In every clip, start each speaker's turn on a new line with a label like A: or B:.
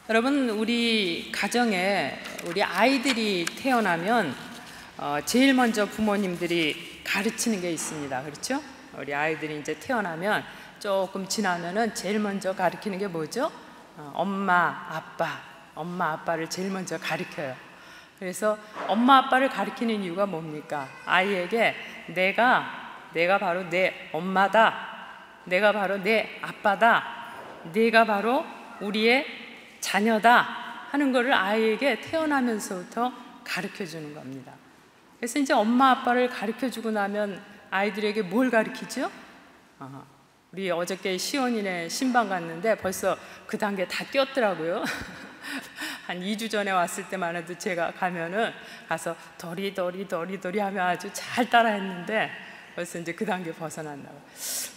A: 여러분, 우리 가정에 우리 아이들이 태어나면 제일 먼저 부모님들이 가르치는 게 있습니다. 그렇죠? 우리 아이들이 이제 태어나면 조금 지나면은 제일 먼저 가르치는 게 뭐죠? 엄마, 아빠를 제일 먼저 가르쳐요. 그래서 엄마, 아빠를 가르치는 이유가 뭡니까? 아이에게 내가 바로 내 엄마다, 내가 바로 내 아빠다, 내가 바로 우리의 자녀다 하는 것을 아이에게 태어나면서부터 가르쳐 주는 겁니다. 그래서 이제 엄마 아빠를 가르쳐 주고 나면 아이들에게 뭘 가르치죠? 우리 어저께 시온이네 신방 갔는데 벌써 그 단계 다 뛰었더라고요. 한 2주 전에 왔을 때만 해도 제가 가서 도리 하며 아주 잘 따라 했는데 벌써 이제 그 단계 벗어났나 봐요.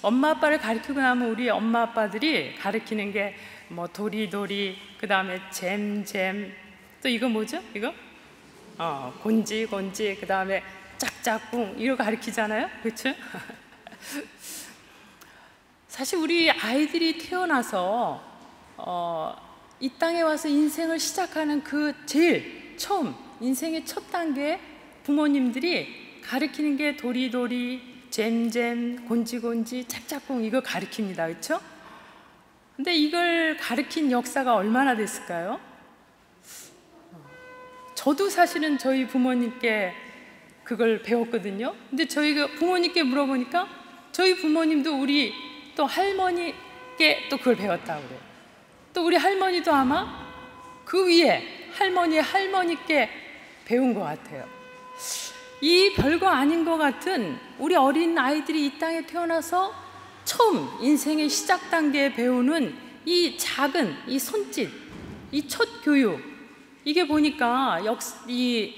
A: 엄마 아빠를 가르치고 나면 우리 엄마 아빠들이 가르치는 게 뭐 도리, 그 다음에 잼, 또 이거 뭐죠? 이거? 곤지, 그 다음에 짝짝꿍 이거 가르치잖아요. 그렇죠? 사실 우리 아이들이 태어나서 이 땅에 와서 인생을 시작하는 그 제일 처음 인생의 첫 단계에 부모님들이 가르치는 게 도리, 잼, 곤지, 짝짝꿍 이거 가르칩니다. 그렇죠? 근데 이걸 가르친 역사가 얼마나 됐을까요? 저도 사실은 저희 부모님께 그걸 배웠거든요. 근데 저희가 부모님께 물어보니까 저희 부모님도 우리 또 할머니께 또 그걸 배웠다고 그래요. 또 우리 할머니도 아마 그 위에 할머니께 배운 것 같아요. 이 별거 아닌 것 같은 우리 어린 아이들이 이 땅에 태어나서 처음 인생의 시작 단계에 배우는 이 작은 이 손짓, 이 첫 교육, 이게 보니까 이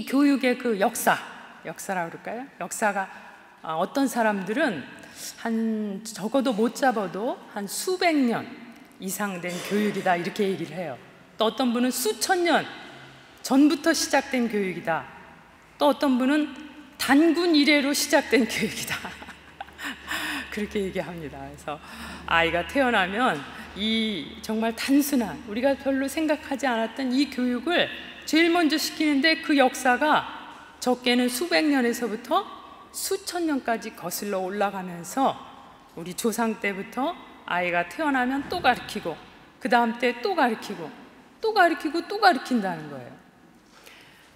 A: 교육의 그 역사라고 그럴까요? 역사가 어떤 사람들은 적어도 못 잡아도 한 수백 년 이상 된 교육이다 이렇게 얘기를 해요. 또 어떤 분은 수천 년 전부터 시작된 교육이다. 또 어떤 분은 단군 이래로 시작된 교육이다. 그렇게 얘기합니다. 그래서 아이가 태어나면 이 정말 단순한, 우리가 별로 생각하지 않았던 이 교육을 제일 먼저 시키는데, 그 역사가 적게는 수백 년에서부터 수천 년까지 거슬러 올라가면서 우리 조상 때부터 아이가 태어나면 또 가르치고, 그 다음 때 또 가르치고, 또 가르치고, 또 가르친다는 거예요.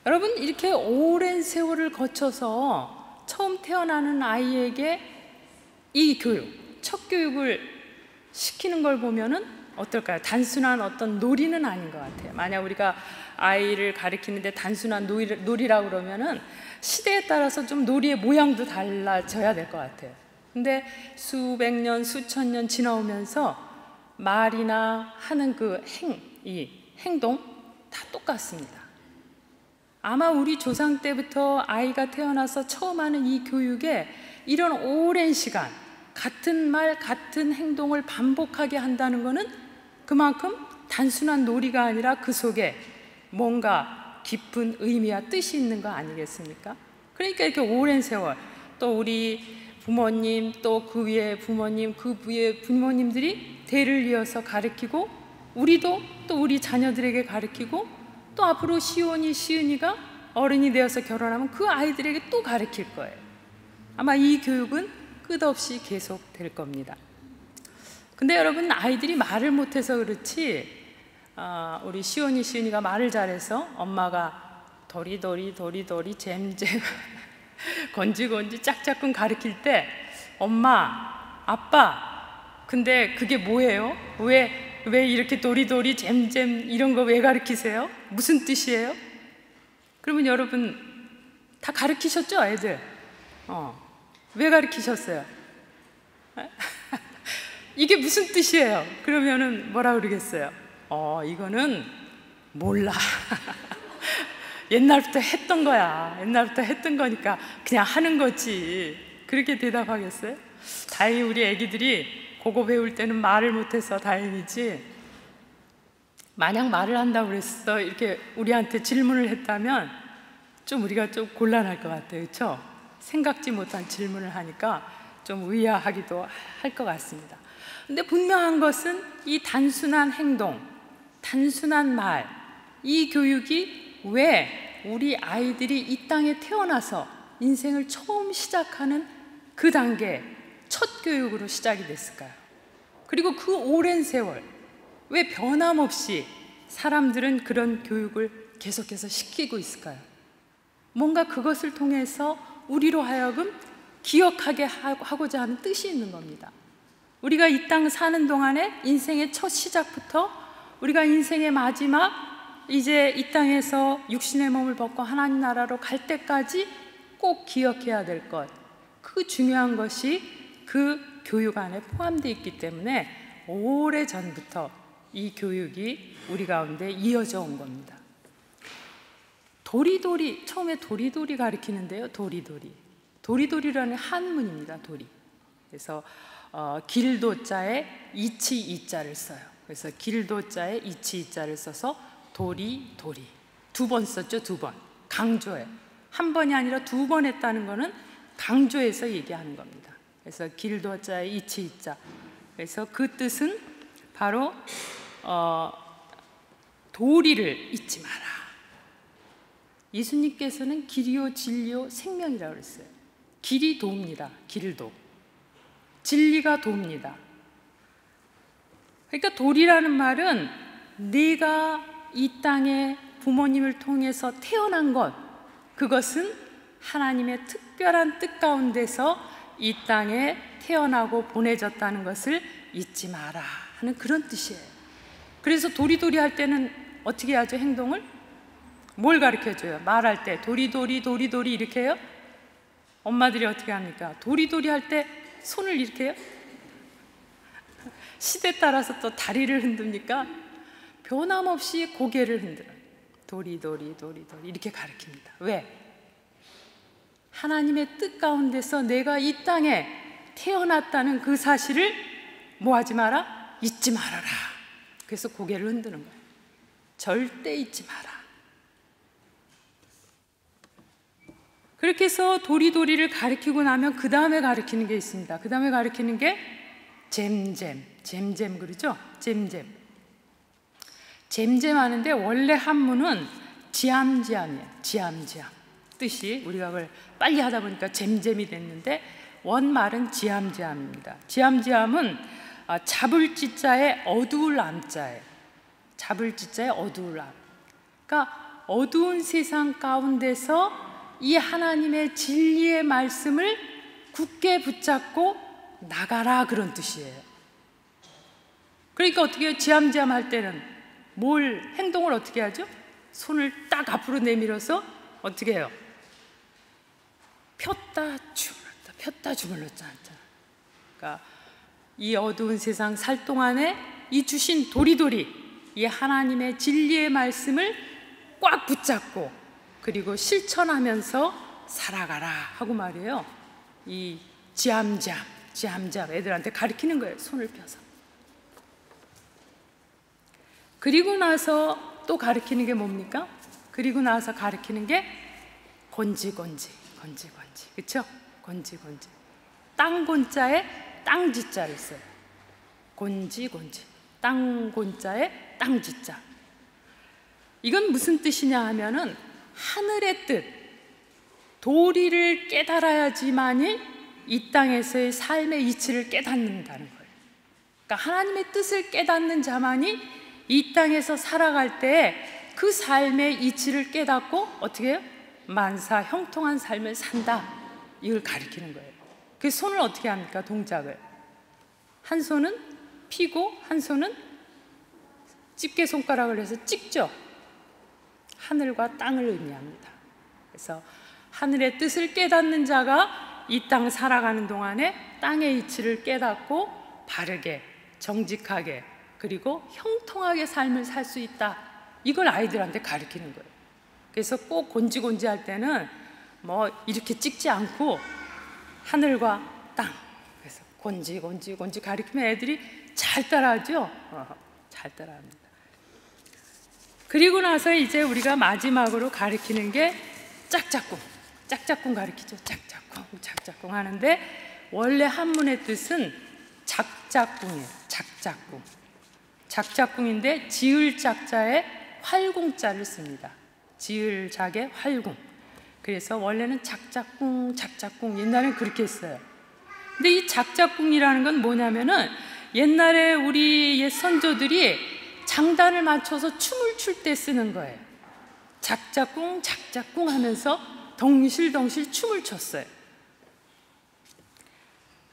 A: 여러분, 이렇게 오랜 세월을 거쳐서 처음 태어나는 아이에게 이 교육, 첫 교육을 시키는 걸 보면은 어떨까요? 단순한 어떤 놀이는 아닌 것 같아요. 만약 우리가 아이를 가르치는데 단순한 놀이라고 그러면은 시대에 따라서 좀 놀이의 모양도 달라져야 될 것 같아요. 근데 수백 년, 수천 년 지나오면서 말이나 하는 그 이 행동 다 똑같습니다. 아마 우리 조상 때부터 아이가 태어나서 처음 하는 이 교육에 이런 오랜 시간 같은 말, 같은 행동을 반복하게 한다는 것은 그만큼 단순한 놀이가 아니라 그 속에 뭔가 깊은 의미와 뜻이 있는 거 아니겠습니까? 그러니까 이렇게 오랜 세월, 또 우리 부모님, 또 그 위에 부모님, 그 위에 부모님들이 대를 이어서 가르치고, 우리도 또 우리 자녀들에게 가르치고, 또 앞으로 시은이가 어른이 되어서 결혼하면 그 아이들에게 또 가르칠 거예요. 아마 이 교육은 끝없이 계속될 겁니다. 근데 여러분, 아이들이 말을 못해서 그렇지, 우리 시은이가 말을 잘해서 엄마가 도리도리 잼잼 건지건지 짝짝꿍 가르칠 때, 엄마, 아빠, 근데 그게 뭐예요? 왜 이렇게 도리도리 잼잼 이런 거 왜 가르치세요? 무슨 뜻이에요? 그러면 여러분 다 가르치셨죠, 애들? 왜 가르치셨어요? 이게 무슨 뜻이에요? 그러면은 뭐라 그러겠어요? 이거는 몰라. 옛날부터 했던 거야. 옛날부터 했던 거니까 그냥 하는 거지. 그렇게 대답하겠어요? 다행히 우리 애기들이 그거 배울 때는 말을 못해서 다행이지, 만약 말을 한다고 그랬어 이렇게 우리한테 질문을 했다면 좀 우리가 좀 곤란할 것 같아요. 그렇죠? 생각지 못한 질문을 하니까 좀 의아하기도 할 것 같습니다. 근데 분명한 것은 이 단순한 행동, 단순한 말, 이 교육이 왜 우리 아이들이 이 땅에 태어나서 인생을 처음 시작하는 그 단계, 첫 교육으로 시작이 됐을까요? 그리고 그 오랜 세월, 왜 변함없이 사람들은 그런 교육을 계속해서 시키고 있을까요? 뭔가 그것을 통해서 우리로 하여금 기억하게 하고자 하는 뜻이 있는 겁니다. 우리가 이 땅 사는 동안에 인생의 첫 시작부터 우리가 인생의 마지막, 이제 이 땅에서 육신의 몸을 벗고 하나님 나라로 갈 때까지 꼭 기억해야 될 것, 그 중요한 것이 그 교육 안에 포함되어 있기 때문에 오래전부터 이 교육이 우리 가운데 이어져 온 겁니다. 도리도리, 처음에 도리도리 가르치는데요. 도리도리라는 한문입니다. 도리. 그래서 길도자에 이치 이자를 써요. 그래서 길도자에 이치 이자를 써서 도리. 두 번 썼죠. 두 번. 강조해. 한 번이 아니라 두 번 했다는 것은 강조해서 얘기하는 겁니다. 그래서 길도자에 이치 이자. 그래서 그 뜻은 바로 도리를 잊지 마라. 예수님께서는 길이요 진리요 생명이라고 그랬어요. 길이 도입니다. 길도. 진리가 도입니다. 그러니까 도리라는 말은 네가 이 땅에 부모님을 통해서 태어난 것, 그것은 하나님의 특별한 뜻 가운데서 이 땅에 태어나고 보내졌다는 것을 잊지 마라 하는 그런 뜻이에요. 그래서 도리도리 할 때는 어떻게 하죠? 행동을? 뭘 가르쳐줘요? 말할 때 도리도리 이렇게 해요? 엄마들이 어떻게 합니까? 도리도리 할 때 손을 이렇게 해요? 시대 따라서 또 다리를 흔듭니까? 변함없이 고개를 흔들어요. 도리도리 이렇게 가르칩니다. 왜? 하나님의 뜻 가운데서 내가 이 땅에 태어났다는 그 사실을 뭐 하지 마라? 잊지 말아라. 그래서 고개를 흔드는 거예요. 절대 잊지 마라. 그렇게 해서 도리도리를 가르치고 나면 그 다음에 가르치는 게 있습니다. 그 다음에 가르치는 게 잼잼 그러죠? 잼잼 하는데 원래 한문은 지암지암이에요. 지암지암 뜻이, 우리가 그걸 빨리 하다 보니까 잼잼이 됐는데 원말은 지암지암입니다. 지암지암은 잡을 지자에 어두울 암자에, 잡을 지자에 어두울 암. 그러니까 어두운 세상 가운데서 이 하나님의 진리의 말씀을 굳게 붙잡고 나가라, 그런 뜻이에요. 그러니까 어떻게 해요? 지암지암 할 때는 행동을 어떻게 하죠? 손을 딱 앞으로 내밀어서 어떻게 해요? 폈다 주물렀다 하잖아. 그러니까 이 어두운 세상 살 동안에 이 주신 도리도리, 이 하나님의 진리의 말씀을 꽉 붙잡고 그리고 실천하면서 살아가라 하고 말이에요. 이 지암지암 애들한테 가르치는 거예요. 손을 펴서. 그리고 나서 또 가르치는 게 뭡니까? 그리고 나서 가르치는 게 곤지곤지. 그렇죠? 곤지곤지. 땅곤자에 땅지자를 써요. 곤지곤지. 땅곤자에 땅지자. 이건 무슨 뜻이냐 하면은 하늘의 뜻, 도리를 깨달아야지만이 이 땅에서의 삶의 이치를 깨닫는다는 거예요. 그러니까 하나님의 뜻을 깨닫는 자만이 이 땅에서 살아갈 때 그 삶의 이치를 깨닫고 어떻게 해요? 만사 형통한 삶을 산다, 이걸 가리키는 거예요. 그 손을 어떻게 합니까? 동작을 한 손은 피고 한 손은 집게 손가락을 해서 찍죠. 하늘과 땅을 의미합니다. 그래서 하늘의 뜻을 깨닫는 자가 이 땅 살아가는 동안에 땅의 이치를 깨닫고 바르게, 정직하게, 그리고 형통하게 삶을 살 수 있다, 이걸 아이들한테 가르치는 거예요. 그래서 꼭 곤지곤지 할 때는 뭐 이렇게 찍지 않고 하늘과 땅, 그래서 곤지곤지 가르치면 애들이 잘 따라하죠. 잘 따라합니다. 그리고 나서 이제 우리가 마지막으로 가르치는 게 짝짝꿍 가르치죠. 짝짝꿍 하는데 원래 한문의 뜻은 작짝꿍이에요. 작짝꿍인데 지을 작자에 활공자를 씁니다. 지을 작에 활공. 그래서 원래는 작짝꿍 옛날엔 그렇게 했어요. 근데 이 작짝꿍이라는 건 뭐냐면은 옛날에 우리 옛 선조들이 장단을 맞춰서 춤을 출 때 쓰는 거예요. 작짝꿍 하면서 덩실덩실 춤을 췄어요.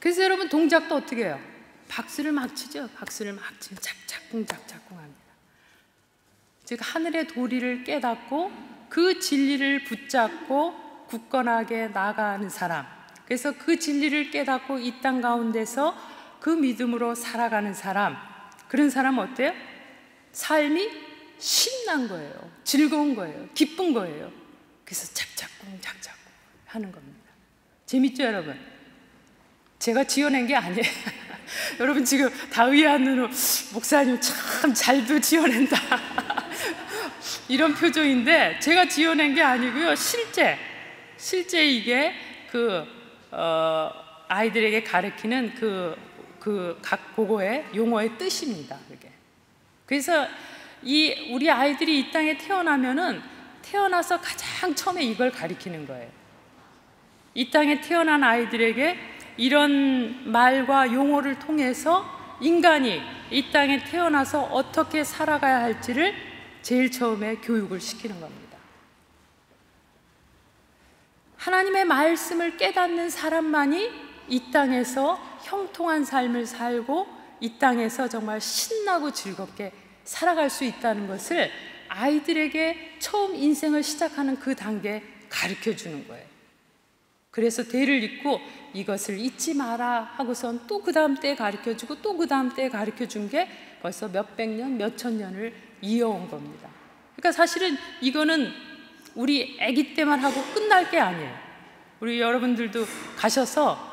A: 그래서 여러분 동작도 어떻게 해요? 박수를 막 치죠. 작짝꿍 합니다. 즉 하늘의 도리를 깨닫고 그 진리를 붙잡고 굳건하게 나아가는 사람, 그래서 그 진리를 깨닫고 이 땅 가운데서 그 믿음으로 살아가는 사람, 그런 사람은 어때요? 삶이 신난 거예요. 즐거운 거예요. 기쁜 거예요. 그래서 작짝꿍 하는 겁니다. 재밌죠, 여러분? 제가 지어낸 게 아니에요. 여러분 지금 다 의아한 눈으로 목사님 참 잘도 지어낸다 이런 표정인데, 제가 지어낸 게 아니고요. 실제 이게 아이들에게 가르치는 각 그거의 용어의 뜻입니다. 그게. 그래서 우리 아이들이 이 땅에 태어나서 가장 처음에 이걸 가르치는 거예요. 이 땅에 태어난 아이들에게 이런 말과 용어를 통해서 인간이 이 땅에 태어나서 어떻게 살아가야 할지를 제일 처음에 교육을 시키는 겁니다. 하나님의 말씀을 깨닫는 사람만이 이 땅에서 형통한 삶을 살고 이 땅에서 정말 신나고 즐겁게 살아갈 수 있다는 것을 아이들에게 처음 인생을 시작하는 그 단계에 가르쳐 주는 거예요. 그래서 대를 잇고 이것을 잊지 마라 하고선 또 그 다음 때에 가르쳐 주고 또 그 다음 때에 가르쳐 준 게 벌써 몇백 년, 몇천 년을 이어온 겁니다. 그러니까 사실은 이거는 우리 아기 때만 하고 끝날 게 아니에요. 우리 여러분들도 가셔서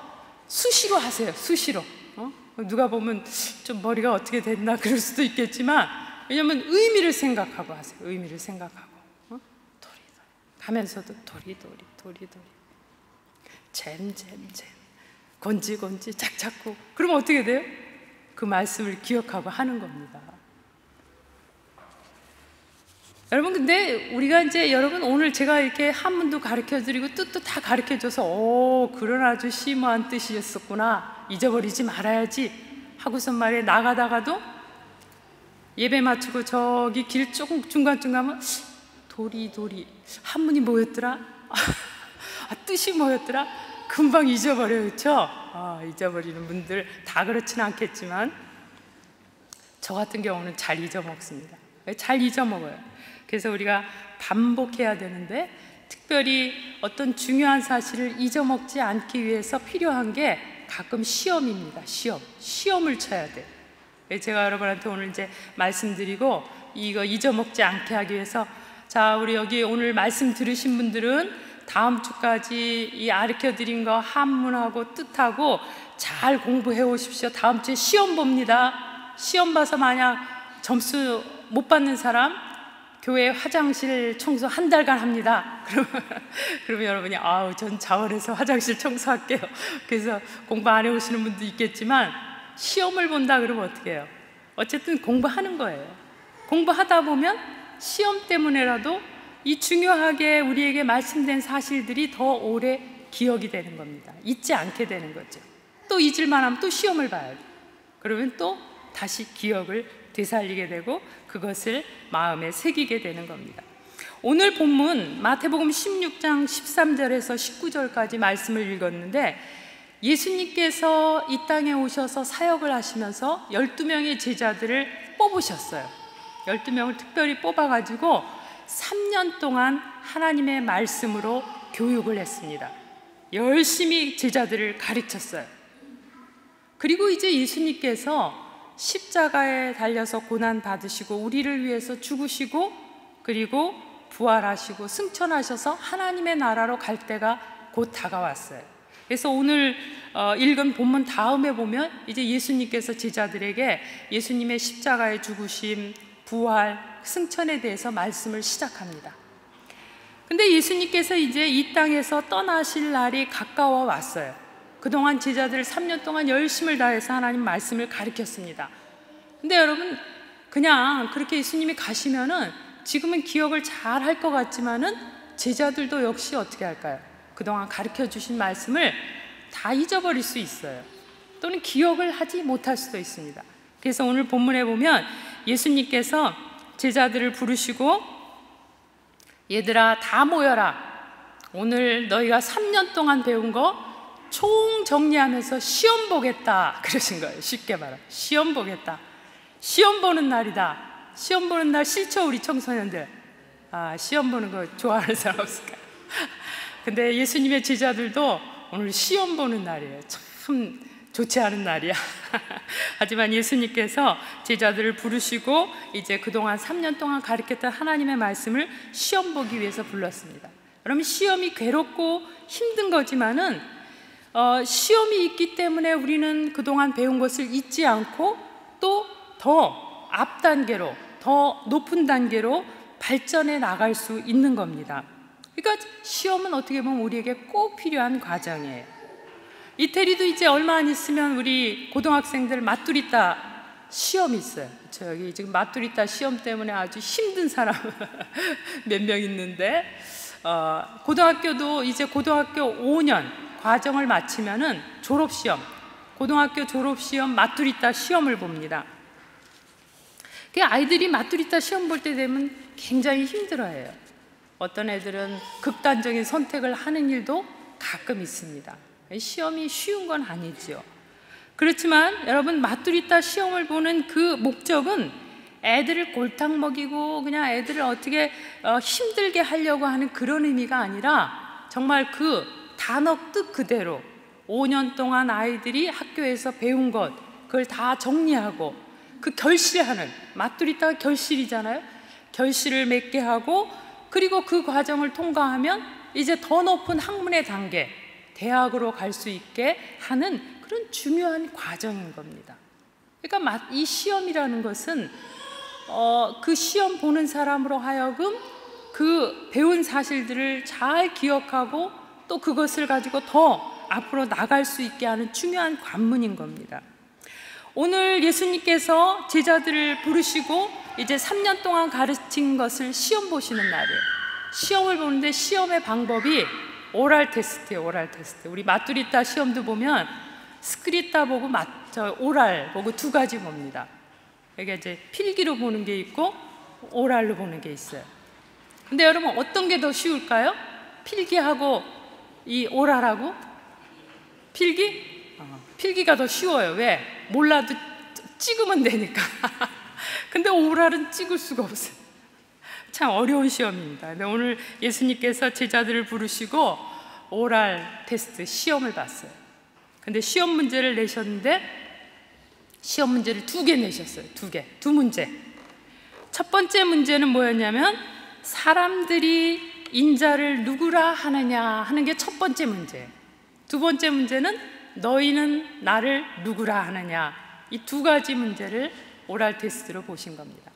A: 수시로 하세요. 수시로. 누가 보면 좀 머리가 어떻게 됐나 그럴 수도 있겠지만, 왜냐하면 의미를 생각하고 하세요. 의미를 생각하고 도리도리 가면서도 도리도리 잼잼잼, 건지건지, 짝짝고. 그러면 어떻게 돼요? 그 말씀을 기억하고 하는 겁니다. 여러분, 근데 우리가 이제 여러분 오늘 제가 이렇게 한문도 가르쳐드리고 뜻도 다 가르쳐줘서 그런 아주 심오한 뜻이었었구나, 잊어버리지 말아야지 하고선 말에 나가다가도 예배 마치고 저기 길 조금 중간중간 도리 한문이 뭐였더라? 뜻이 뭐였더라? 금방 잊어버려요. 그렇죠? 잊어버리는 분들 다 그렇지는 않겠지만 저 같은 경우는 잘 잊어먹습니다. 잘 잊어먹어요. 그래서 우리가 반복해야 되는데, 특별히 어떤 중요한 사실을 잊어먹지 않기 위해서 필요한 게 가끔 시험입니다. 시험을 쳐야 돼. 제가 여러분한테 오늘 이제 말씀드리고 이거 잊어먹지 않게 하기 위해서, 자, 우리 여기 오늘 말씀 들으신 분들은 다음 주까지 이 가르쳐드린 거 한문하고 뜻하고 잘 공부해 오십시오. 다음 주에 시험 봅니다. 시험 봐서 만약 점수 못 받는 사람 교회 화장실 청소 한 달간 합니다. 그러면 여러분이 전 자원해서 화장실 청소할게요. 그래서 공부 안 해오시는 분도 있겠지만, 시험을 본다 그러면 어떻게 해요? 어쨌든 공부하는 거예요. 공부하다 보면 시험 때문에라도 이 중요하게 우리에게 말씀된 사실들이 더 오래 기억이 되는 겁니다. 잊지 않게 되는 거죠. 또 잊을만 하면 또 시험을 봐야 돼요. 그러면 또 다시 기억을 되살리게 되고 그것을 마음에 새기게 되는 겁니다. 오늘 본문 마태복음 16장 13절에서 19절까지 말씀을 읽었는데, 예수님께서 이 땅에 오셔서 사역을 하시면서 12명의 제자들을 뽑으셨어요. 12명을 특별히 뽑아가지고 3년 동안 하나님의 말씀으로 교육을 했습니다. 열심히 제자들을 가르쳤어요. 그리고 이제 예수님께서 십자가에 달려서 고난 받으시고 우리를 위해서 죽으시고 그리고 부활하시고 승천하셔서 하나님의 나라로 갈 때가 곧 다가왔어요. 그래서 오늘 읽은 본문 다음에 보면 이제 예수님께서 제자들에게 예수님의 십자가의 죽으심, 부활, 승천에 대해서 말씀을 시작합니다. 근데 예수님께서 이제 이 땅에서 떠나실 날이 가까워 왔어요. 그동안 제자들 3년 동안 열심을 다해서 하나님 말씀을 가르쳤습니다. 근데 여러분, 그냥 그렇게 예수님이 가시면은 지금은 기억을 잘 할 것 같지만은 제자들도 역시 어떻게 할까요? 그동안 가르쳐 주신 말씀을 다 잊어버릴 수 있어요. 또는 기억을 하지 못할 수도 있습니다. 그래서 오늘 본문에 보면 예수님께서 제자들을 부르시고, 얘들아 다 모여라. 오늘 너희가 3년 동안 배운 거 총 정리하면서 시험 보겠다 그러신 거예요. 쉽게 말하면 시험 보겠다. 시험 보는 날이다. 시험 보는 날 싫죠, 우리 청소년들? 시험 보는 거 좋아하는 사람 없을까요? 근데 예수님의 제자들도 오늘 시험 보는 날이에요. 참 좋지 않은 날이야. 하지만 예수님께서 제자들을 부르시고 이제 그동안 3년 동안 가르쳤던 하나님의 말씀을 시험 보기 위해서 불렀습니다. 그러면 시험이 괴롭고 힘든 거지만은 시험이 있기 때문에 우리는 그동안 배운 것을 잊지 않고 또 더 앞 단계로, 더 높은 단계로 발전해 나갈 수 있는 겁니다. 그러니까 시험은 어떻게 보면 우리에게 꼭 필요한 과정이에요. 이태리도 이제 얼마 안 있으면 우리 고등학생들 마뚜리따 시험이 있어요. 여기 지금 마뚜리따 시험 때문에 아주 힘든 사람 몇 명 있는데, 고등학교도 이제 고등학교 5년 과정을 마치면은 졸업시험, 고등학교 졸업시험 마뚜리따 시험을 봅니다. 그 아이들이 마뚜리따 시험 볼 때 되면 굉장히 힘들어해요. 어떤 애들은 극단적인 선택을 하는 일도 가끔 있습니다. 시험이 쉬운 건 아니죠. 그렇지만 여러분, 마뚜리따 시험을 보는 그 목적은 애들을 골탕 먹이고 그냥 애들을 어떻게 힘들게 하려고 하는 그런 의미가 아니라, 정말 그 단어 뜻 그대로 5년 동안 아이들이 학교에서 배운 것, 그걸 다 정리하고 그 결실하는, 마뚜리따가 결실이잖아요. 결실을 맺게 하고, 그리고 그 과정을 통과하면 이제 더 높은 학문의 단계, 대학으로 갈 수 있게 하는 그런 중요한 과정인 겁니다. 그러니까 이 시험이라는 것은 그 시험 보는 사람으로 하여금 그 배운 사실들을 잘 기억하고 또 그것을 가지고 더 앞으로 나갈 수 있게 하는 중요한 관문인 겁니다. 오늘 예수님께서 제자들을 부르시고 이제 3년 동안 가르친 것을 시험 보시는 날이에요. 시험을 보는데 시험의 방법이 오랄 테스트예요. 오랄 테스트. 우리 마뚜리따 시험도 보면 스크리따 보고 오랄 보고 두 가지 봅니다. 이게 이제 필기로 보는 게 있고 오랄로 보는 게 있어요. 근데 여러분 어떤 게 더 쉬울까요? 필기하고 이 오랄하고? 필기? 필기가 더 쉬워요. 왜? 몰라도 찍으면 되니까. 근데 오랄은 찍을 수가 없어요. 참 어려운 시험입니다. 근데 오늘 예수님께서 제자들을 부르시고 오랄 테스트 시험을 봤어요. 근데 시험 문제를 내셨는데 시험 문제를 2개 내셨어요. 2개, 2문제. 첫 번째 문제는 뭐였냐면 사람들이 인자를 누구라 하느냐 하는 게 첫 번째 문제예요. 두 번째 문제는 너희는 나를 누구라 하느냐. 이 2가지 문제를 오랄 테스트로 보신 겁니다.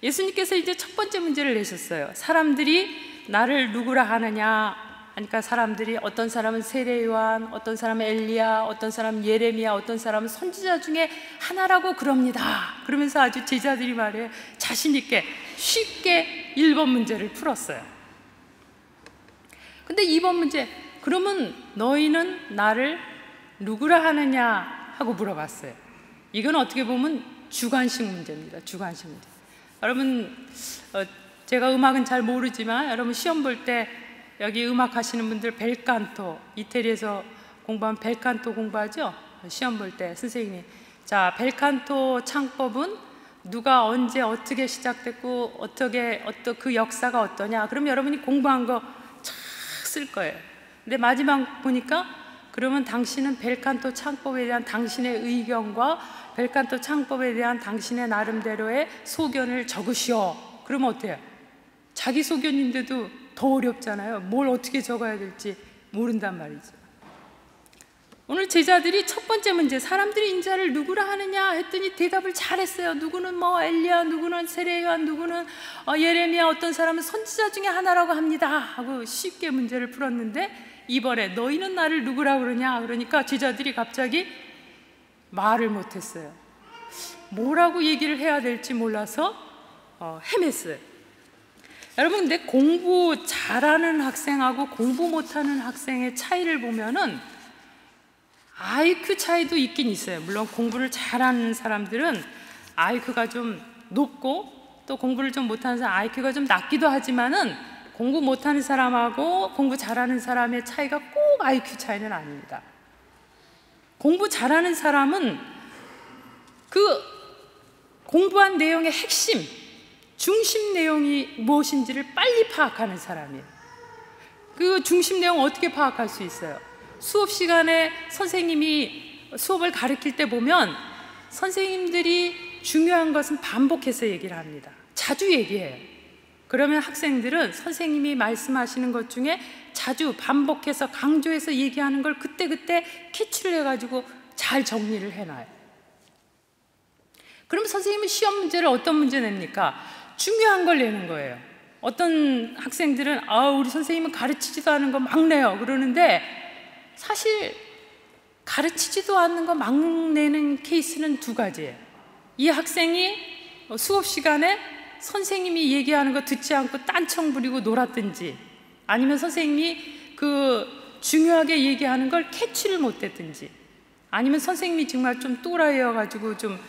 A: 예수님께서 이제 첫 번째 문제를 내셨어요. 사람들이 나를 누구라 하느냐 하니까 사람들이 어떤 사람은 세례 요한, 어떤 사람은 엘리야, 어떤 사람은 예레미야, 어떤 사람은 선지자 중에 하나라고 그럽니다. 그러면서 아주 제자들이 말해요. 자신 있게 쉽게 1번 문제를 풀었어요. 근데 2번 문제, 그러면 너희는 나를 누구라 하느냐 하고 물어봤어요. 이건 어떻게 보면 주관식 문제입니다. 주관식 문제. 여러분 제가 음악은 잘 모르지만 여러분 시험 볼 때 여기 음악 하시는 분들 벨칸토, 이태리에서 공부하면 벨칸토 공부하죠? 시험 볼 때 선생님이 자 벨칸토 창법은 누가 언제 어떻게 시작됐고 그 역사가 어떠냐. 그럼 여러분이 공부한 거 쫙 쓸 거예요. 근데 마지막 보니까 그러면 당신은 벨칸토 창법에 대한 당신의 의견과 벨칸토 창법에 대한 당신의 나름대로의 소견을 적으시오. 그러면 어때요? 자기 소견인데도 더 어렵잖아요. 뭘 어떻게 적어야 될지 모른단 말이죠. 오늘 제자들이 첫 번째 문제, 사람들이 인자를 누구라 하느냐 했더니 대답을 잘했어요. 누구는 뭐 엘리야, 누구는 세례 요한, 누구는 예레미야, 어떤 사람은 선지자 중에 하나라고 합니다 하고 쉽게 문제를 풀었는데 이번에 너희는 나를 누구라고 그러냐 그러니까 제자들이 갑자기 말을 못했어요. 뭐라고 얘기를 해야 될지 몰라서 헤맸어요. 여러분 근데 공부 잘하는 학생하고 공부 못하는 학생의 차이를 보면은 IQ 차이도 있긴 있어요. 물론 공부를 잘하는 사람들은 IQ가 좀 높고 또 공부를 좀 못하는 사람 IQ가 좀 낮기도 하지만은 공부 못하는 사람하고 공부 잘하는 사람의 차이가 꼭 IQ 차이는 아닙니다. 공부 잘하는 사람은 그 공부한 내용의 핵심, 중심 내용이 무엇인지를 빨리 파악하는 사람이에요. 그 중심 내용 어떻게 파악할 수 있어요? 수업 시간에 선생님이 수업을 가르칠 때 보면 선생님들이 중요한 것은 반복해서 얘기를 합니다. 자주 얘기해요. 그러면 학생들은 선생님이 말씀하시는 것 중에 자주 반복해서 강조해서 얘기하는 걸 그때그때 캐치를 해가지고 잘 정리를 해놔요. 그럼 선생님은 시험 문제를 어떤 문제 냅니까? 중요한 걸 내는 거예요. 어떤 학생들은 우리 선생님은 가르치지도 않은 거 막 내요 그러는데 사실 가르치지도 않는 거 막 내는 케이스는 2가지예요. 이 학생이 수업 시간에 선생님이 얘기하는 거 듣지 않고 딴청 부리고 놀았든지 아니면 선생님이 그 중요하게 얘기하는 걸 캐치를 못했든지 아니면 선생님이 정말 좀 또라이여가지고 좀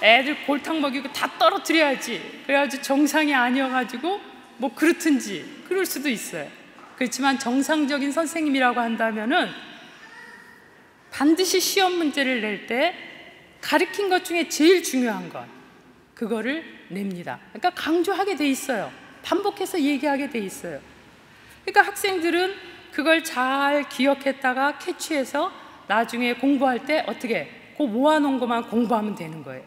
A: 애들 골탕 먹이고 다 떨어뜨려야지 그래가지고 정상이 아니어가지고 뭐 그렇든지 그럴 수도 있어요. 그렇지만 정상적인 선생님이라고 한다면은 반드시 시험 문제를 낼 때 가르친 것 중에 제일 중요한 것 그거를 냅니다. 그러니까 강조하게 돼 있어요. 반복해서 얘기하게 돼 있어요. 그러니까 학생들은 그걸 잘 기억했다가 캐치해서 나중에 공부할 때 어떻게 그 모아놓은 것만 공부하면 되는 거예요.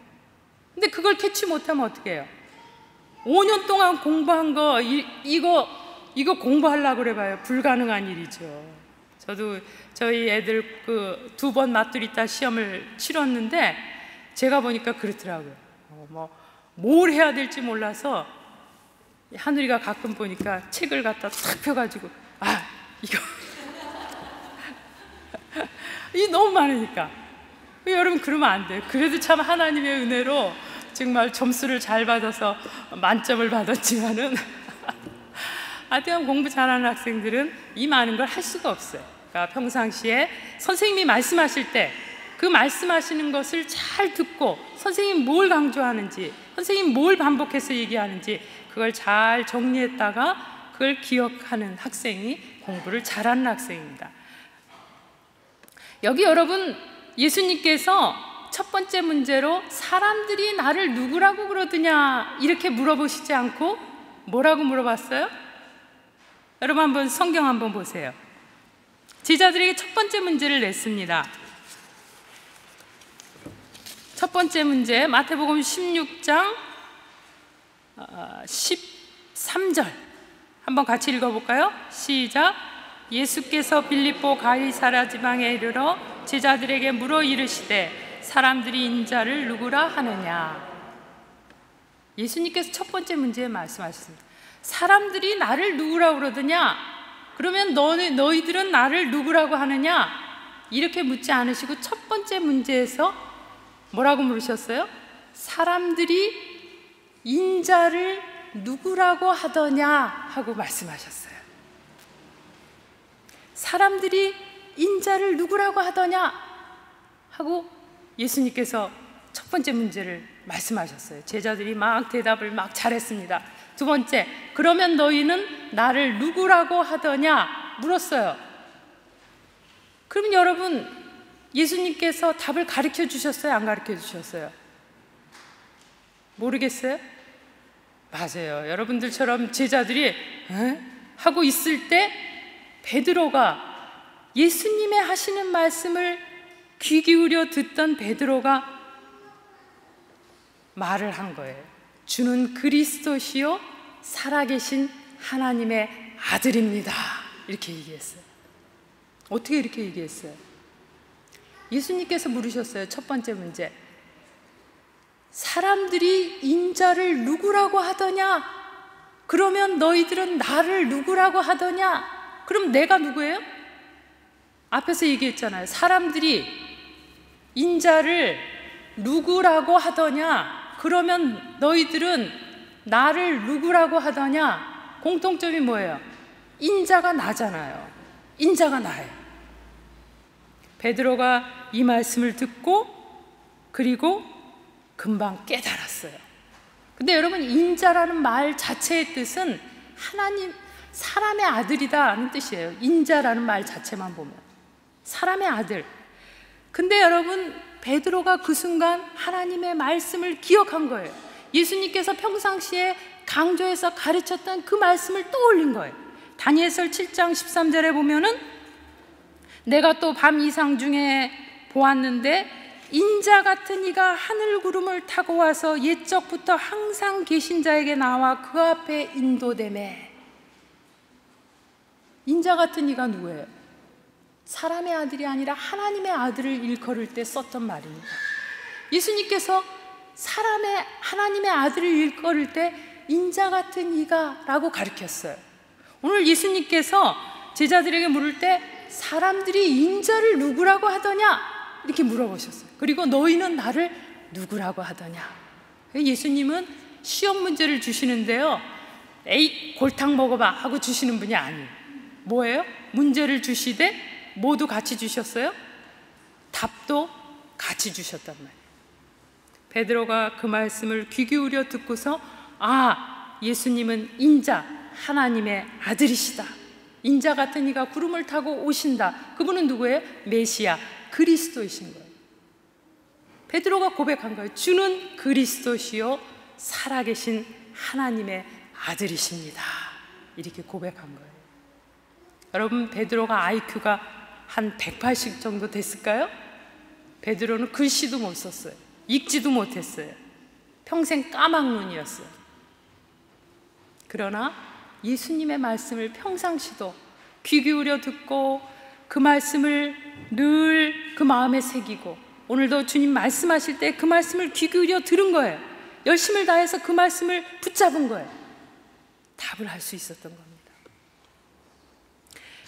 A: 근데 그걸 캐치 못하면 어떻게 해요? 5년 동안 공부한 거 이거 공부하려고 그래봐요. 불가능한 일이죠. 저도 저희 애들 그 2번 마뚜리따 시험을 치렀는데 제가 보니까 그렇더라고요. 뭘 해야 될지 몰라서 하늘이가 가끔 보니까 책을 갖다 탁 펴가지고 이거 이게 너무 많으니까. 여러분 그러면 안 돼요. 그래도 참 하나님의 은혜로 정말 점수를 잘 받아서 만점을 받았지만은 하여튼 공부 잘하는 학생들은 이 많은 걸 할 수가 없어요. 그러니까 평상시에 선생님이 말씀하실 때 그 말씀하시는 것을 잘 듣고 선생님이 뭘 강조하는지, 선생님이 뭘 반복해서 얘기하는지 그걸 잘 정리했다가 그걸 기억하는 학생이 공부를 잘하는 학생입니다. 여기 여러분, 예수님께서 첫 번째 문제로 사람들이 나를 누구라고 그러더냐 이렇게 물어보시지 않고 뭐라고 물어봤어요? 여러분 한번 성경 한번 보세요. 제자들에게 첫 번째 문제를 냈습니다. 첫 번째 문제 마태복음 16장 13절 한번 같이 읽어볼까요? 시작. 예수께서 빌립보 가이사랴 지방에 이르러 제자들에게 물어 이르시되 사람들이 인자를 누구라 하느냐. 예수님께서 첫 번째 문제에 말씀하셨습니다. 사람들이 나를 누구라고 그러더냐? 그러면 너희들은 나를 누구라고 하느냐? 이렇게 묻지 않으시고 첫 번째 문제에서 뭐라고 물으셨어요? 사람들이 인자를 누구라고 하더냐 하고 말씀하셨어요. 사람들이 인자를 누구라고 하더냐 하고 예수님께서 첫 번째 문제를 말씀하셨어요. 제자들이 막 대답을 막 잘했습니다. 두 번째, 그러면 너희는 나를 누구라고 하더냐 물었어요. 그럼 여러분, 예수님께서 답을 가르쳐 주셨어요? 안 가르쳐 주셨어요? 모르겠어요? 맞아요. 여러분들처럼 제자들이 하고 있을 때 베드로가 예수님의 하시는 말씀을 귀 기울여 듣던 베드로가 말을 한 거예요. 주는 그리스도시요 살아계신 하나님의 아들입니다. 이렇게 얘기했어요. 어떻게 이렇게 얘기했어요? 예수님께서 물으셨어요. 첫 번째 문제. 사람들이 인자를 누구라고 하더냐? 그러면 너희들은 나를 누구라고 하더냐? 그럼 내가 누구예요? 앞에서 얘기했잖아요. 사람들이 인자를 누구라고 하더냐? 그러면 너희들은 나를 누구라고 하더냐? 공통점이 뭐예요? 인자가 나잖아요. 인자가 나예요. 베드로가 이 말씀을 듣고 그리고 금방 깨달았어요. 근데 여러분, 인자라는 말 자체의 뜻은 하나님, 사람의 아들이다는 뜻이에요. 인자라는 말 자체만 보면 사람의 아들. 근데 여러분, 베드로가 그 순간 하나님의 말씀을 기억한 거예요. 예수님께서 평상시에 강조해서 가르쳤던 그 말씀을 떠올린 거예요. 다니엘서 7장 13절에 보면은 내가 또 밤 이상 중에 보았는데 인자 같은 이가 하늘 구름을 타고 와서 옛적부터 항상 계신 자에게 나와 그 앞에 인도되매. 인자 같은 이가 누구예요? 사람의 아들이 아니라 하나님의 아들을 일컬을 때 썼던 말입니다. 예수님께서 하나님의 아들을 일컬을 때 인자 같은 이가 라고 가르쳤어요. 오늘 예수님께서 제자들에게 물을 때 사람들이 인자를 누구라고 하더냐? 이렇게 물어보셨어요. 그리고 너희는 나를 누구라고 하더냐? 예수님은 시험 문제를 주시는데요, 에이 골탕 먹어봐 하고 주시는 분이 아니에요. 뭐예요? 문제를 주시되 모두 같이 주셨어요? 답도 같이 주셨단 말이에요. 베드로가 그 말씀을 귀 기울여 듣고서 예수님은 인자, 하나님의 아들이시다. 인자 같은 이가 구름을 타고 오신다. 그분은 누구예요? 메시아, 그리스도이신 거예요. 베드로가 고백한 거예요. 주는 그리스도시요 살아계신 하나님의 아들이십니다. 이렇게 고백한 거예요. 여러분, 베드로가 IQ가 한 180 정도 됐을까요? 베드로는 글씨도 못 썼어요. 읽지도 못했어요. 평생 까막눈이었어요. 그러나 예수님의 말씀을 평상시도 귀 기울여 듣고 그 말씀을 늘 그 마음에 새기고, 오늘도 주님 말씀하실 때 그 말씀을 귀 기울여 들은 거예요. 열심을 다해서 그 말씀을 붙잡은 거예요. 답을 할 수 있었던 겁니다.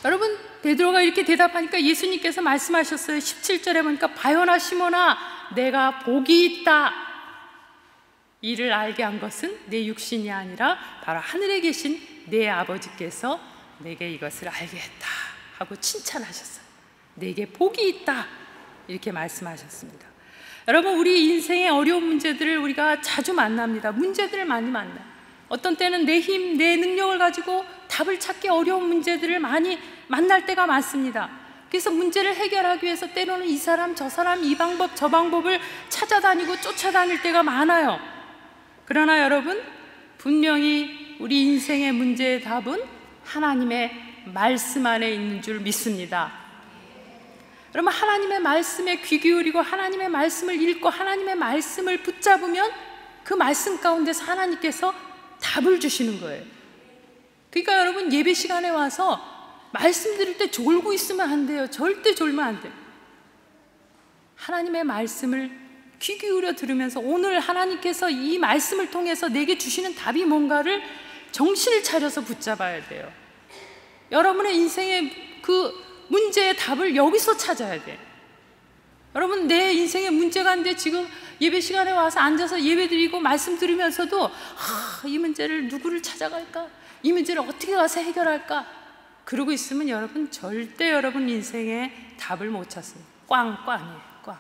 A: 여러분, 베드로가 이렇게 대답하니까 예수님께서 말씀하셨어요. 17절에 보니까 바요나 시몬아, 내가 복이 있다. 이를 알게 한 것은 내 육신이 아니라 바로 하늘에 계신 내 아버지께서 내게 이것을 알게 했다 하고 칭찬하셨어요. 내게 복이 있다, 이렇게 말씀하셨습니다. 여러분, 우리 인생의 어려운 문제들을 우리가 자주 만납니다. 문제들을 많이 만나요. 어떤 때는 내 힘, 내 능력을 가지고 답을 찾기 어려운 문제들을 많이 만날 때가 많습니다. 그래서 문제를 해결하기 위해서 때로는 이 사람 저 사람, 이 방법 저 방법을 찾아다니고 쫓아다닐 때가 많아요. 그러나 여러분, 분명히 우리 인생의 문제의 답은 하나님의 말씀 안에 있는 줄 믿습니다. 여러분, 하나님의 말씀에 귀 기울이고 하나님의 말씀을 읽고 하나님의 말씀을 붙잡으면 그 말씀 가운데서 하나님께서 답을 주시는 거예요. 그러니까 여러분, 예배 시간에 와서 말씀 들을 때 졸고 있으면 안 돼요. 절대 졸면 안 돼요. 하나님의 말씀을 귀 기울여 들으면서 오늘 하나님께서 이 말씀을 통해서 내게 주시는 답이 뭔가를 정신을 차려서 붙잡아야 돼요. 여러분의 인생의 그 문제의 답을 여기서 찾아야 돼. 여러분, 내 인생에 문제가 있는데 지금 예배 시간에 와서 앉아서 예배 드리고 말씀 들으면서도 이 문제를 누구를 찾아갈까? 이 문제를 어떻게 가서 해결할까? 그러고 있으면 여러분, 절대 여러분 인생에 답을 못 찾습니다. 꽝꽝이에요. 꽝.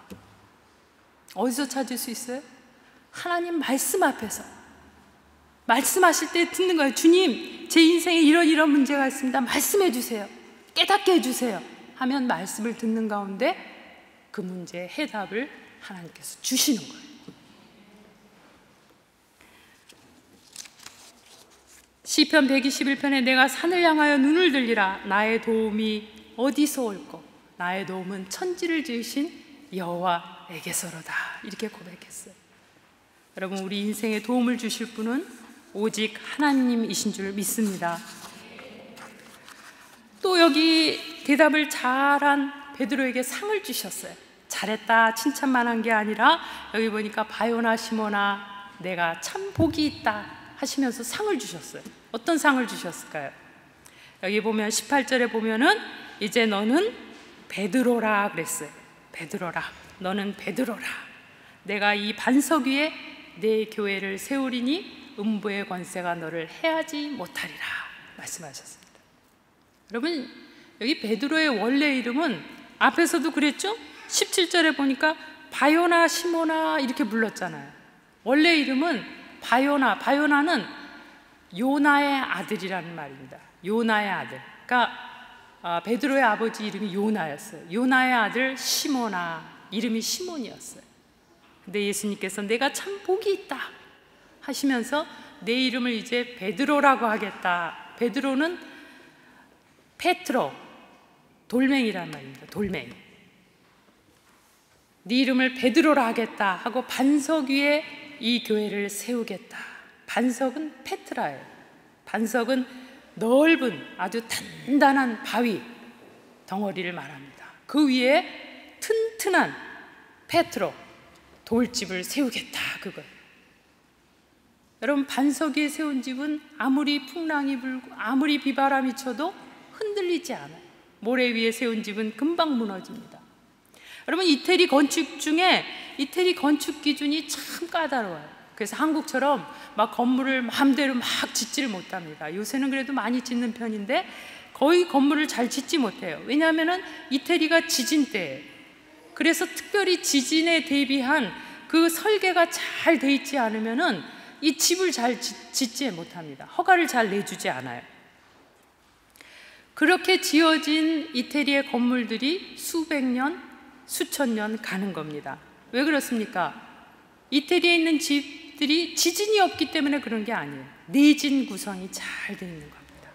A: 어디서 찾을 수 있어요? 하나님 말씀 앞에서 말씀하실 때 듣는 거예요. 주님, 제 인생에 이런 문제가 있습니다. 말씀해 주세요. 깨닫게 해주세요 하면 말씀을 듣는 가운데 그 문제의 해답을 하나님께서 주시는 거예요. 시편 121편에 내가 산을 향하여 눈을 들리라. 나의 도움이 어디서 올꼬? 나의 도움은 천지를 지으신 여호와에게서로다. 이렇게 고백했어요. 여러분, 우리 인생에 도움을 주실 분은 오직 하나님이신 줄 믿습니다. 또 여기 대답을 잘한 베드로에게 상을 주셨어요. 잘했다, 칭찬만 한 게 아니라 여기 보니까 바요나 시몬아, 내가 참 복이 있다 하시면서 상을 주셨어요. 어떤 상을 주셨을까요? 여기 보면 18절에 보면은 이제 너는 베드로라 그랬어요. 베드로라, 너는 베드로라. 내가 이 반석 위에 내 교회를 세우리니 음부의 권세가 너를 해하지 못하리라 말씀하셨습니다. 여러분, 여기 베드로의 원래 이름은 앞에서도 그랬죠? 17절에 보니까 바요나 시모나 이렇게 불렀잖아요. 원래 이름은 바요나, 바요나는 요나의 아들이라는 말입니다. 요나의 아들. 그러니까 베드로의 아버지 이름이 요나였어요. 요나의 아들 시모나, 이름이 시몬이었어요. 근데 예수님께서 내가 참 복이 있다 하시면서 내 이름을 이제 베드로라고 하겠다. 베드로는 페트로, 돌멩이란 말입니다. 돌멩이. 네 이름을 베드로라 하겠다 하고 반석 위에 이 교회를 세우겠다. 반석은 페트라예요. 반석은 넓은 아주 단단한 바위 덩어리를 말합니다. 그 위에 튼튼한 페트로, 돌집을 세우겠다, 그거예요. 여러분, 반석 위에 세운 집은 아무리 풍랑이 불고 아무리 비바람이 쳐도 흔들리지 않아요. 모래 위에 세운 집은 금방 무너집니다. 여러분, 이태리 건축 중에 이태리 건축 기준이 참 까다로워요. 그래서 한국처럼 막 건물을 마음대로 막 짓지를 못합니다. 요새는 그래도 많이 짓는 편인데 거의 건물을 잘 짓지 못해요. 왜냐하면 이태리가 지진대예요. 그래서 특별히 지진에 대비한 그 설계가 잘 돼 있지 않으면은 이 집을 잘 짓지 못합니다. 허가를 잘 내주지 않아요. 그렇게 지어진 이태리의 건물들이 수백 년, 수천 년 가는 겁니다. 왜 그렇습니까? 이태리에 있는 집들이 지진이 없기 때문에 그런 게 아니에요. 내진 구성이 잘 돼 있는 겁니다.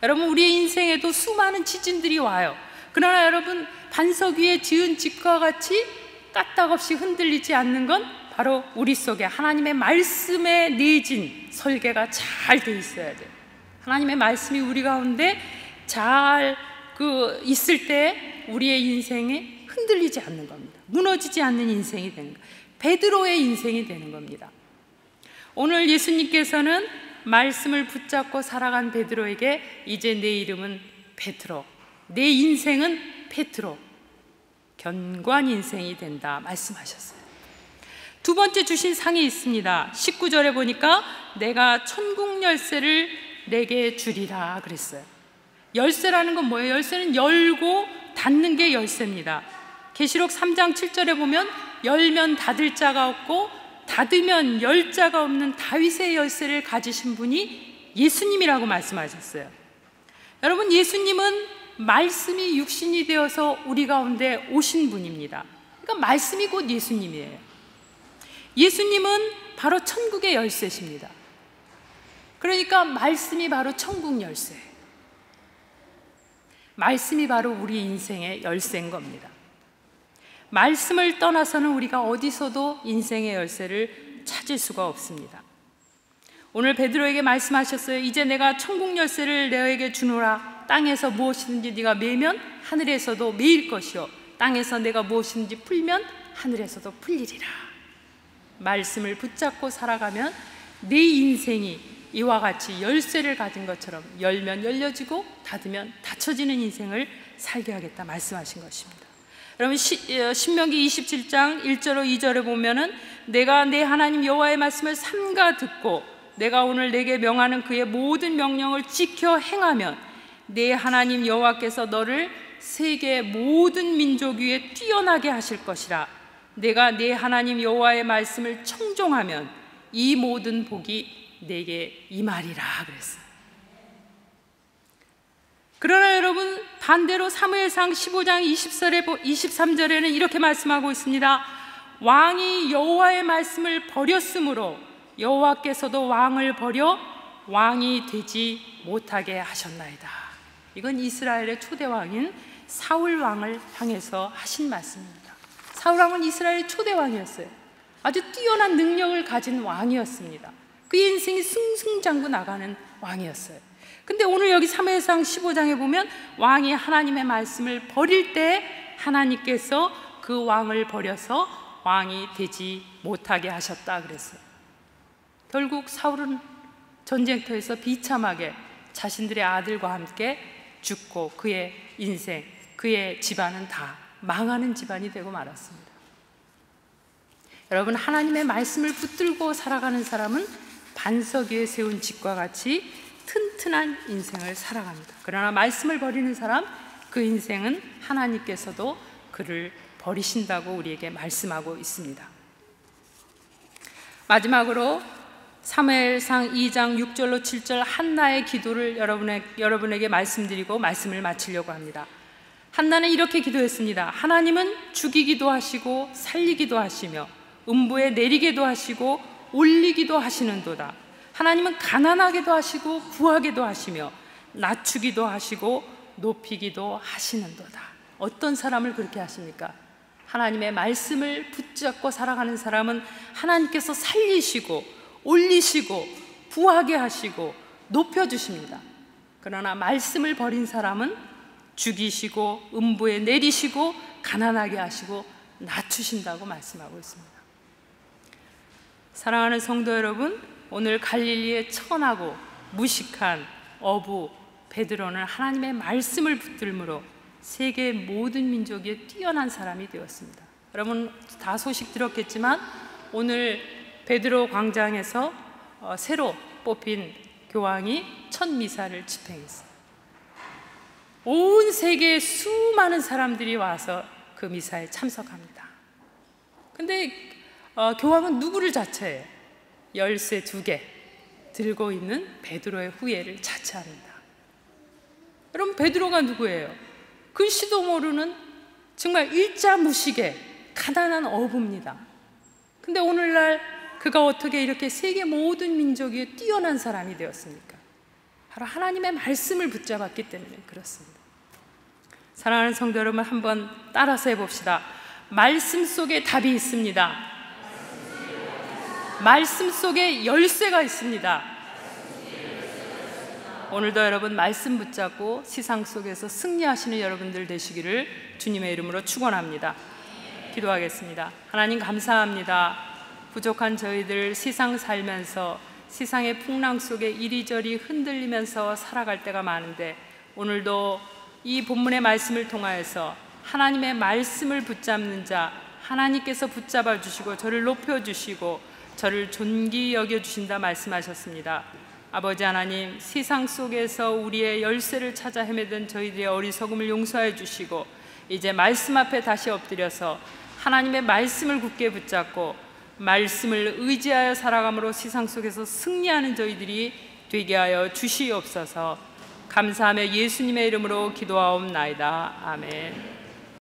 A: 여러분, 우리의 인생에도 수많은 지진들이 와요. 그러나 여러분, 반석 위에 지은 집과 같이 까딱없이 흔들리지 않는 건 바로 우리 속에 하나님의 말씀의 내진 설계가 잘 돼 있어야 돼요. 하나님의 말씀이 우리 가운데 잘 있을 때 우리의 인생이 흔들리지 않는 겁니다. 무너지지 않는 인생이 되는 거예요. 베드로의 인생이 되는 겁니다. 오늘 예수님께서는 말씀을 붙잡고 살아간 베드로에게 이제 내 이름은 베드로, 내 인생은 베드로, 견고한 인생이 된다 말씀하셨어요. 두 번째 주신 상이 있습니다. 19절에 보니까 내가 천국 열쇠를 내게 주리라 그랬어요. 열쇠라는 건 뭐예요? 열쇠는 열고 닫는 게 열쇠입니다. 계시록 3장 7절에 보면 열면 닫을 자가 없고 닫으면 열 자가 없는 다윗의 열쇠를 가지신 분이 예수님이라고 말씀하셨어요. 여러분, 예수님은 말씀이 육신이 되어서 우리 가운데 오신 분입니다. 그러니까 말씀이 곧 예수님이에요. 예수님은 바로 천국의 열쇠십니다. 그러니까 말씀이 바로 천국 열쇠, 말씀이 바로 우리 인생의 열쇠인 겁니다. 말씀을 떠나서는 우리가 어디서도 인생의 열쇠를 찾을 수가 없습니다. 오늘 베드로에게 말씀하셨어요. 이제 내가 천국 열쇠를 너에게 주노라. 땅에서 무엇이든지 네가 매면 하늘에서도 매일 것이요 땅에서 내가 무엇이든지 풀면 하늘에서도 풀리리라. 말씀을 붙잡고 살아가면 내 인생이 이와 같이 열쇠를 가진 것처럼 열면 열려지고 닫으면 닫혀지는 인생을 살게 하겠다 말씀하신 것입니다. 여러분, 신명기 27장 1절로 2절에 보면은 내가 내 하나님 여호와의 말씀을 삼가 듣고 내가 오늘 내게 명하는 그의 모든 명령을 지켜 행하면 내 하나님 여호와께서 너를 세계 모든 민족 위에 뛰어나게 하실 것이라. 내가 내 하나님 여호와의 말씀을 청종하면 이 모든 복이 내게 임하리라 그랬어요. 그러나 여러분, 반대로 사무엘상 15장 23절에는 이렇게 말씀하고 있습니다. 왕이 여호와의 말씀을 버렸으므로 여호와께서도 왕을 버려 왕이 되지 못하게 하셨나이다. 이건 이스라엘의 초대 왕인 사울 왕을 향해서 하신 말씀입니다. 사울 왕은 이스라엘의 초대 왕이었어요. 아주 뛰어난 능력을 가진 왕이었습니다. 그의 인생이 승승장구 나가는 왕이었어요. 근데 오늘 여기 사무엘상 15장에 보면 왕이 하나님의 말씀을 버릴 때 하나님께서 그 왕을 버려서 왕이 되지 못하게 하셨다 그랬어요. 결국 사울은 전쟁터에서 비참하게 자신들의 아들과 함께 죽고 그의 인생, 그의 집안은 다 망하는 집안이 되고 말았습니다. 여러분, 하나님의 말씀을 붙들고 살아가는 사람은 반석 위에 세운 집과 같이 튼튼한 인생을 살아갑니다. 그러나 말씀을 버리는 사람, 그 인생은 하나님께서도 그를 버리신다고 우리에게 말씀하고 있습니다. 마지막으로 사무엘상 2장 6절로 7절 한나의 기도를 여러분에게 말씀드리고 말씀을 마치려고 합니다. 한나는 이렇게 기도했습니다. 하나님은 죽이기도 하시고 살리기도 하시며 음부에 내리게도 하시고 올리기도 하시는도다. 하나님은 가난하게도 하시고 부하게도 하시며 낮추기도 하시고 높이기도 하시는도다. 어떤 사람을 그렇게 하십니까? 하나님의 말씀을 붙잡고 살아가는 사람은 하나님께서 살리시고 올리시고 부하게 하시고 높여주십니다. 그러나 말씀을 버린 사람은 죽이시고 음부에 내리시고 가난하게 하시고 낮추신다고 말씀하고 있습니다. 사랑하는 성도 여러분, 오늘 갈릴리의 천하고 무식한 어부 베드로는 하나님의 말씀을 붙들므로 세계 모든 민족에 뛰어난 사람이 되었습니다. 여러분 다 소식 들었겠지만 오늘 베드로 광장에서 새로 뽑힌 교황이 첫 미사를 집행했어요. 온 세계의 수많은 사람들이 와서 그 미사에 참석합니다. 근데 교황은 누구를 자처해요? 열쇠 2개 들고 있는 베드로의 후예를 자처합니다. 여러분, 베드로가 누구예요? 글씨도 모르는 정말 일자무식의 가난한 어부입니다. 근데 오늘날 그가 어떻게 이렇게 세계 모든 민족 위에 뛰어난 사람이 되었습니까? 바로 하나님의 말씀을 붙잡았기 때문에 그렇습니다. 사랑하는 성도 여러분, 한번 따라서 해봅시다. 말씀 속에 답이 있습니다. 말씀 속에 열쇠가 있습니다. 오늘도 여러분 말씀 붙잡고 세상 속에서 승리하시는 여러분들 되시기를 주님의 이름으로 축원합니다. 기도하겠습니다. 하나님 감사합니다. 부족한 저희들 세상 살면서 세상의 풍랑 속에 이리저리 흔들리면서 살아갈 때가 많은데 오늘도 이 본문의 말씀을 통하여서 하나님의 말씀을 붙잡는 자, 하나님께서 붙잡아 주시고 저를 높여 주시고 저를 존귀 여겨 주신다 말씀하셨습니다. 아버지 하나님, 세상 속에서 우리의 열쇠를 찾아 헤매던 저희들의 어리석음을 용서해 주시고 이제 말씀 앞에 다시 엎드려서 하나님의 말씀을 굳게 붙잡고 말씀을 의지하여 살아감으로 세상 속에서 승리하는 저희들이 되게 하여 주시옵소서. 감사하며 예수님의 이름으로 기도하옵나이다. 아멘.